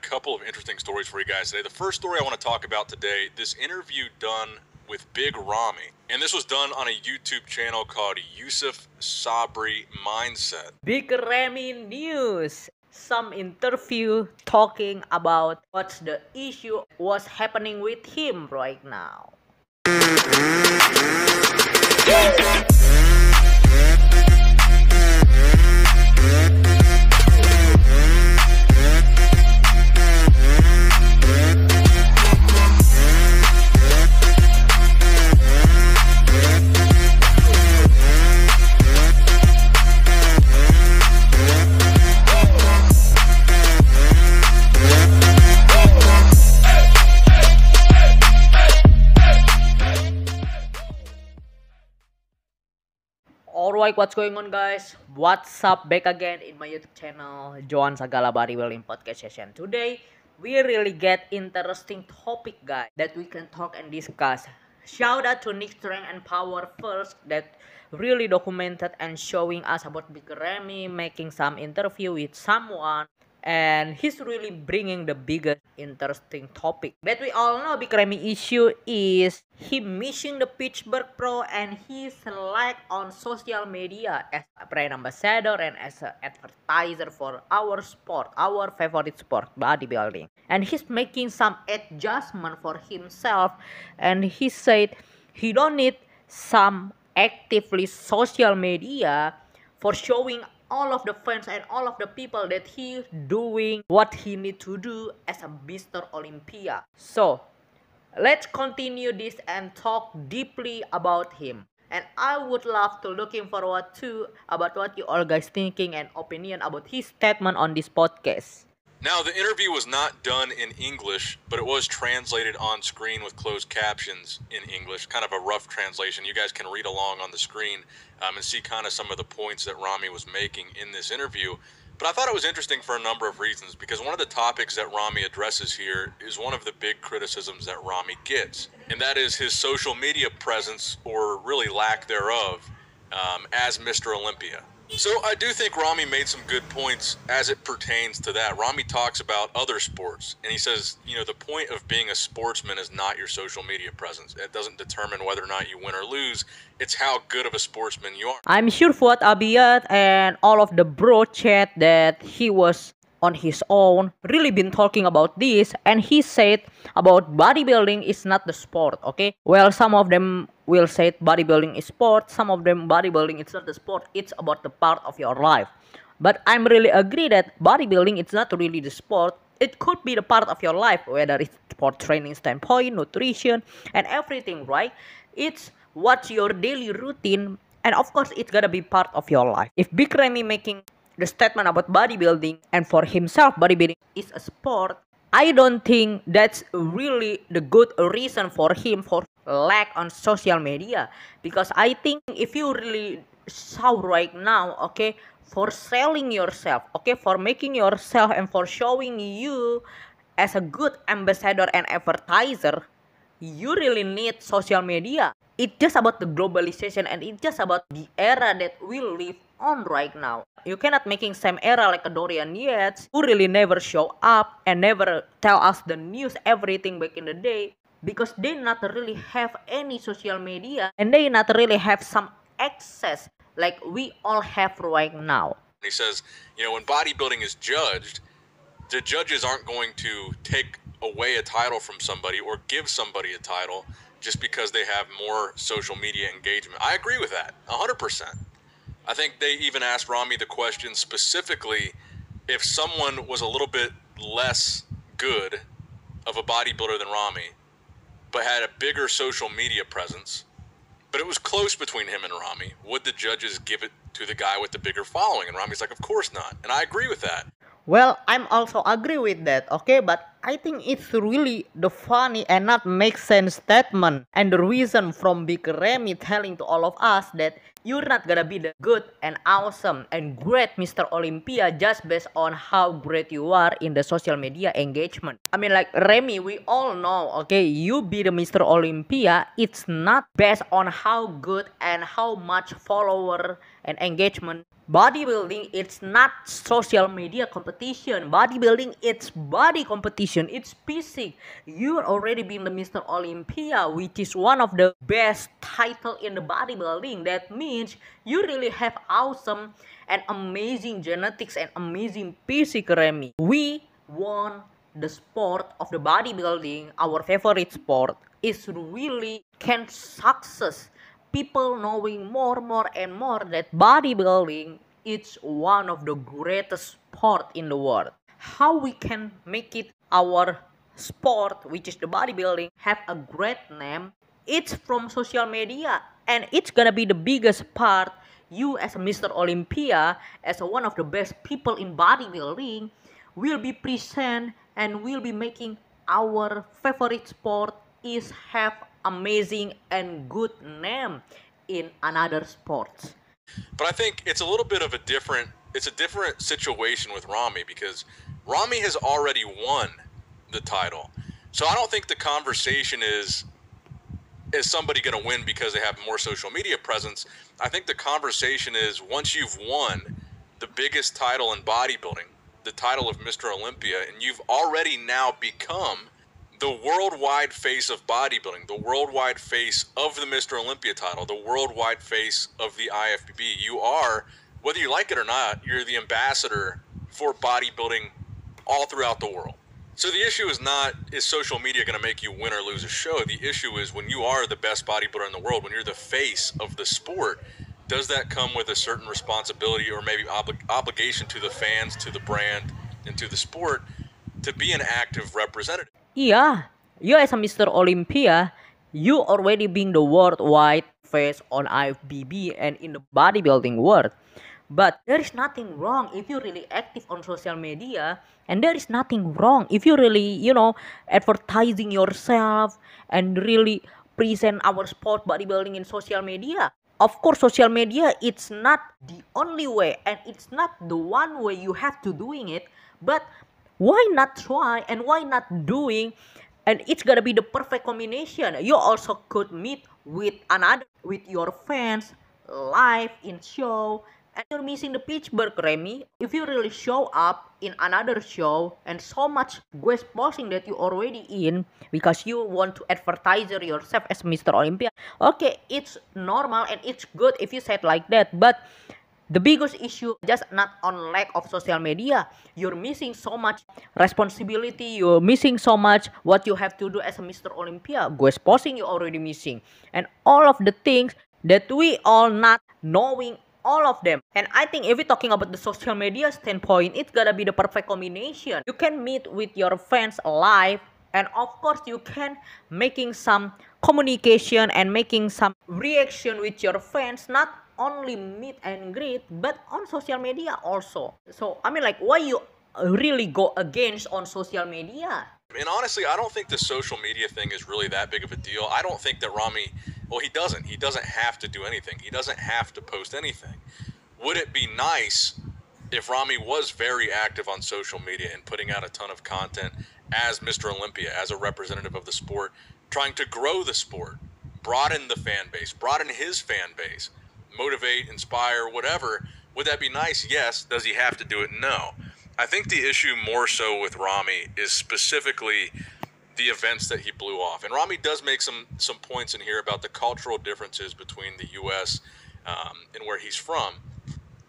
couple of interesting stories for you guys today. The first story I want to talk about today, this interview done with Big Ramy. And this was done on a YouTube channel called Yusuf Sabri Mindset. Big Ramy News. Some interview talking about what's the issue, what's happening with him right now. Alright, what's going on guys? What's up? Back again in my YouTube channel, Johan Sagala Bodybuilding Podcast Session. Today, we really get interesting topic guys that we can talk and discuss. Shout out to Nick Strength and Power first that really documented and showing us about Big Ramy making some interview with someone. And he's really bringing the biggest interesting topic that we all know. Big Ramy issue is he missing the Pittsburgh Pro and his lack on social media as a brand ambassador and as an advertiser for our sport, our favorite sport, bodybuilding. And he's making some adjustment for himself, and he said he don't need some actively social media for showing all of the fans and all of the people that he's doing what he need to do as a Mr. Olympia. So let's continue this and talk deeply about him. And I would love to looking forward to about what you all guys thinking and opinion about his statement on this podcast. Now, the interview was not done in English, but it was translated on screen with closed captions in English, kind of a rough translation. You guys can read along on the screen and see kind of some of the points that Ramy was making in this interview. But I thought it was interesting for a number of reasons, because one of the topics that Ramy addresses here is one of the big criticisms that Ramy gets, and that is his social media presence, or really lack thereof, as Mr. Olympia. So I do think Ramy made some good points as it pertains to that. Ramy talks about other sports, and he says, you know, the point of being a sportsman is not your social media presence. It doesn't determine whether or not you win or lose. It's how good of a sportsman you are. I'm sure Fuad Abiyat and all of the bro chat that he was on his own really been talking about this, and he said about bodybuilding is not the sport, okay? Well, some of them will say bodybuilding is sport, some of them bodybuilding it's not the sport, it's about the part of your life. But I'm really agree that bodybuilding it's not really the sport. It could be the part of your life, whether it's for training standpoint, nutrition, and everything, right? It's what's your daily routine, and of course it's gotta be part of your life. If Big Ramy making the statement about bodybuilding and for himself bodybuilding is a sport, I don't think that's really the good reason for him for lack on social media. Because I think if you really saw right now, okay, for selling yourself, okay, for making yourself and for showing you as a good ambassador and advertiser, you really need social media. It's just about the globalization, and it's just about the era that we live on right now. You cannot making same era like a Dorian Yates, who really never show up and never tell us the news, everything back in the day, because they not really have any social media and they not really have some access like we all have right now. He says, you know, when bodybuilding is judged, the judges aren't going to take away a title from somebody or give somebody a title just because they have more social media engagement. I agree with that, 100%. I think they even asked Ramy the question specifically if someone was a little bit less good of a bodybuilder than Ramy, but had a bigger social media presence, but it was close between him and Ramy, would the judges give it to the guy with the bigger following? And Ramy's like, of course not. And I agree with that. Well, I'm also agree with that, okay? But I think it's really the funny and not make sense statement. And the reason from Big Ramy telling to all of us that you're not gonna be the good and awesome and great Mr. Olympia just based on how great you are in the social media engagement. I mean, like Remy, we all know, okay, you be the Mr. Olympia, it's not based on how good and how much follower and engagement. Bodybuilding, it's not social media competition. Bodybuilding, it's body competition. It's physique. You're already being the Mr. Olympia, which is one of the best title in the bodybuilding. That means you really have awesome and amazing genetics and amazing physique, Remy. We won the sport of the bodybuilding, our favorite sport, is really can success. People knowing more and more that bodybuilding is one of the greatest sport in the world. How we can make it our sport, which is the bodybuilding, have a great name? It's from social media, and it's gonna be the biggest part. You as a Mr. Olympia, as one of the best people in bodybuilding, will be present and will be making our favorite sport is have amazing and good name in another sports. But I think it's a little bit of a different situation with Ramy, because Ramy has already won the title. So I don't think the conversation is somebody going to win because they have more social media presence. I think the conversation is, once you've won the biggest title in bodybuilding, the title of Mr. Olympia, and you've already now become the worldwide face of bodybuilding, the worldwide face of the Mr. Olympia title, the worldwide face of the IFBB. You are, whether you like it or not, you're the ambassador for bodybuilding all throughout the world. So the issue is not, is social media going to make you win or lose a show? The issue is, when you are the best bodybuilder in the world, when you're the face of the sport, does that come with a certain responsibility or maybe obligation to the fans, to the brand, and to the sport to be an active representative? Yeah, you as a Mr. Olympia, you already being the worldwide face on IFBB and in the bodybuilding world. But there is nothing wrong if you're really active on social media, and there is nothing wrong if you really, advertising yourself and really present our sport bodybuilding in social media. Of course, social media, it's not the only way and it's not the one way you have to doing it, but why not try and why not doing, and it's gonna be the perfect combination. You also could meet with your fans live in show, and you're missing the Pittsburgh, Remy. If you really show up in another show and so much guest posting that you already in because you want to advertise yourself as Mr. Olympia, okay, it's normal and it's good if you said like that, but the biggest issue just not on lack of social media. You're missing so much responsibility. You're missing so much what you have to do as a Mr. Olympia. Guest posting you already missing. And all of the things that we all not knowing all of them. And I think if we're talking about the social media standpoint, it's gonna be the perfect combination. You can meet with your fans live, and of course you can making some communication and making some reaction with your fans, not only meet and greet but on social media also. So I mean, like, why you really go against on social media? And honestly, I don't think the social media thing is really that big of a deal. I don't think that Ramy, well, he doesn't have to do anything. He doesn't have to post anything. Would it be nice if Ramy was very active on social media and putting out a ton of content as Mr. Olympia, as a representative of the sport, trying to grow the sport, broaden the fan base, broaden his fan base, motivate, inspire, whatever? Would that be nice? Yes. Does he have to do it? No. I think the issue more so with Ramy is specifically the events that he blew off. And Ramy does make some points in here about the cultural differences between the U.S. And where he's from.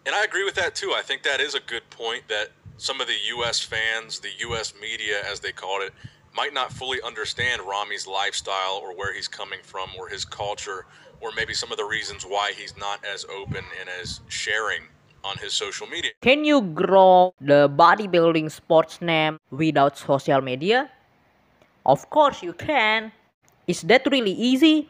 And I agree with that too. I think that is a good point, that some of the U.S. fans, the U.S. media, as they called it, might not fully understand Ramy's lifestyle or where he's coming from or his culture, or maybe some of the reasons why he's not as open and as sharing on his social media. Can you grow the bodybuilding sports name without social media? Of course you can. Is that really easy?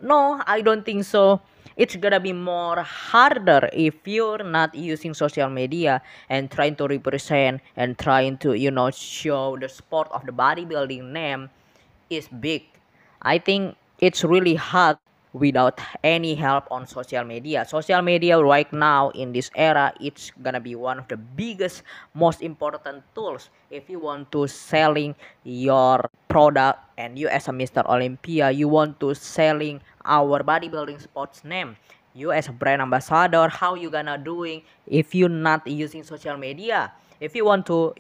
No, I don't think so. It's gonna be more harder if you're not using social media and trying to represent and trying to, show the sport of the bodybuilding name is big. I think it's really hard without any help on social media. Social media right now in this era, it's gonna be one of the biggest, most important tools if you want to selling your product, and you as a Mr. Olympia, you want to selling our bodybuilding sports name. You as a brand ambassador, how you gonna doing if you not using social media? If you want to,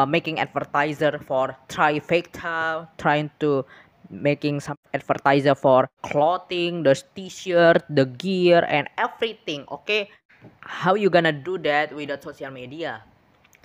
making advertiser for Trifecta, trying to making some advertiser for clothing, the t-shirt, the gear, and everything. Okay, how you gonna do that without social media?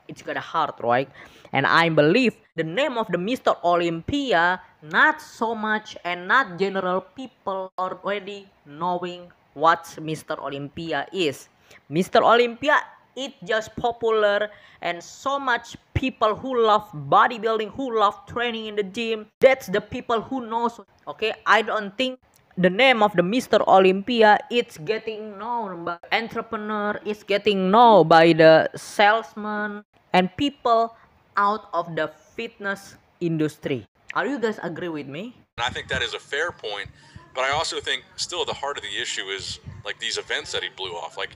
It's gonna hard, right? And I believe the name of the Mr. Olympia, not so much and not general people already knowing what Mr. Olympia is. Mr. Olympia, it's just popular, and so much people who love bodybuilding, who love training in the gym, that's the people who knows. Okay, I don't think the name of the Mr. Olympia it's getting known by entrepreneur, it's getting known by the salesman and people out of the fitness industry. Are you guys agree with me? And I think that is a fair point, but I also think still the heart of the issue is like these events that he blew off. Like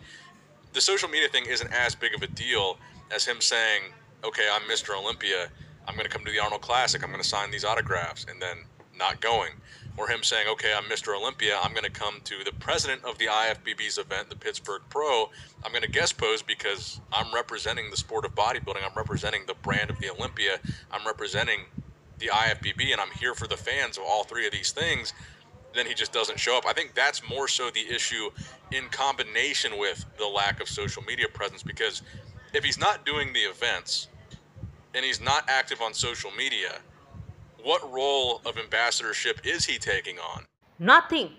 the social media thing isn't as big of a deal as him saying, okay, I'm Mr. Olympia, I'm going to come to the Arnold Classic, I'm going to sign these autographs, and then not going. Or him saying, okay, I'm Mr. Olympia, I'm going to come to the president of the IFBB's event, the Pittsburgh Pro, I'm going to guest pose because I'm representing the sport of bodybuilding, I'm representing the brand of the Olympia, I'm representing the IFBB, and I'm here for the fans of all three of these things. Then he just doesn't show up. I think that's more so the issue in combination with the lack of social media presence, because if he's not doing the events and he's not active on social media, what role of ambassadorship is he taking on? Nothing.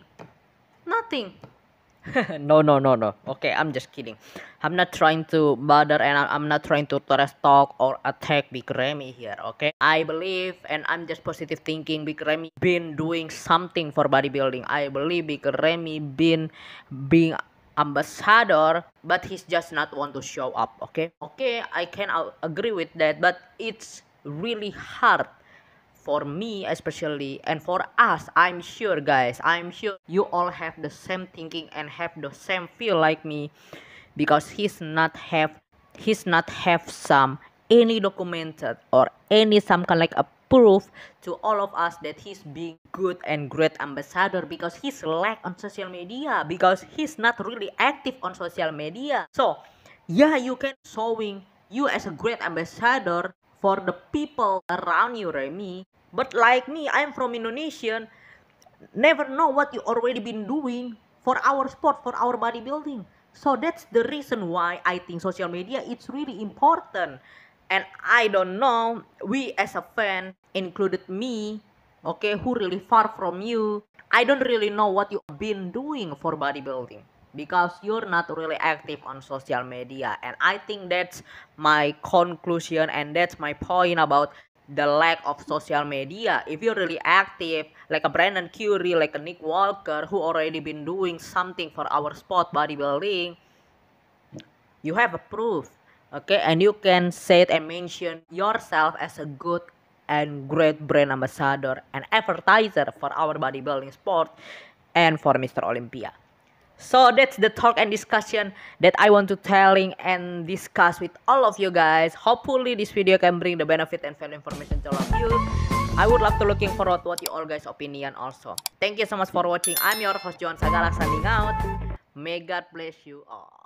No. Okay, I'm just kidding. I'm not trying to bother, and I'm not trying to trash talk or attack Big Remy here. Okay, I believe, and I'm just positive thinking, Big Remy been doing something for bodybuilding. I believe Big Remy been being ambassador, but he's just not want to show up. Okay, I can agree with that, but it's really hard for me especially, and for us. I'm sure guys, I'm sure you all have the same thinking and have the same feel like me, because he's not have some any documented or any some kind like a proof to all of us that he's being good and great ambassador, because he's lack on social media, because he's not really active on social media. So yeah, you can showing you as a great ambassador for the people around you, Remy. But like me, I'm from Indonesian, never know what you already been doing for our sport, for our bodybuilding. So that's the reason why I think social media it's really important. And I don't know, we as a fan, included me, okay, who really far from you, I don't really know what you've been doing for bodybuilding, because you're not really active on social media. And I think that's my conclusion, and that's my point about the lack of social media. If you're really active, like a Brandon Curry, like a Nick Walker, who already been doing something for our sport bodybuilding, you have a proof, okay, and you can say it and mention yourself as a good and great brand ambassador and advertiser for our bodybuilding sport and for Mr. Olympia. So that's the talk and discussion that I want to telling and discuss with all of you guys. Hopefully this video can bring the benefit and value information to all of you. I would love to looking forward to what you all guys opinion also. Thank you so much for watching. I'm your host Johan Sagala signing out. May God bless you all.